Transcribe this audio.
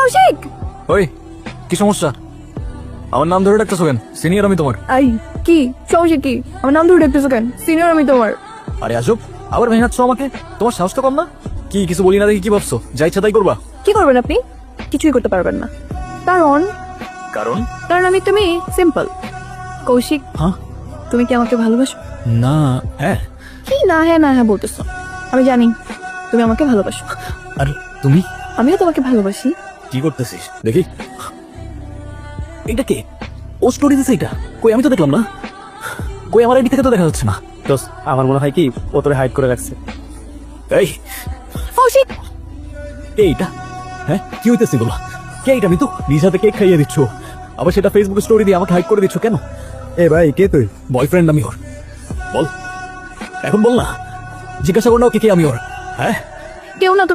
কৌশিক! ওই কি সমস্যা? আমার নাম ধরে ডাকতেছো কেন? সিনিয়র আমি তোমার। আই কি সমস্যা? কি আমার নাম ধরে ডাকতেছো কেন? সিনিয়র আমি তোমার। আরে আসুক, আবার ভেঙাচ্ছ আমাকে? তোমার সাহস তো কম না? কি কিছু বলি না দেখি কি ভাবছো? যা ইচ্ছা তাই করবা? কি করবেন আপনি? কিছুই করতে পারবেন না। কারণ কারণ? কারণ আমি তুমি সিম্পল। কৌশিক, হ্যাঁ তুমি কি আমাকে ভালোবাসো? না হ্যাঁ। কি না হ্যাঁ বলতেছো? আমি জানি তুমি আমাকে ভালোবাসো। আর তুমি আমিও তোমাকে ভালোবাসি। কি করতেছিস দেখি? এটা কে? ও স্টোরি দিছে এটা? কই আমি তো দেখলাম না। কই আমার আইডি থেকে তো দেখা যাচ্ছে না। দোস্ত আমার মনে হয় কি ও তোরে হাইড করে রাখছে। এই কৌশিক, এইটা হ্যাঁ কি হইতেছে বলো? কে এটা? আমি তো নিজাতে কেক খাইয়ে দিচ্ছ, আবার সেটা ফেসবুকে স্টোরি দিয়ে আমাকে হাইড করে দিচ্ছ কেন? এ ভাই কে তুই? বয়ফ্রেন্ড আমি ওর। বল এখন বল না, জিজ্ঞাসা কর না ওকে কে আমি ওর। হ্যাঁ কেউ না তো।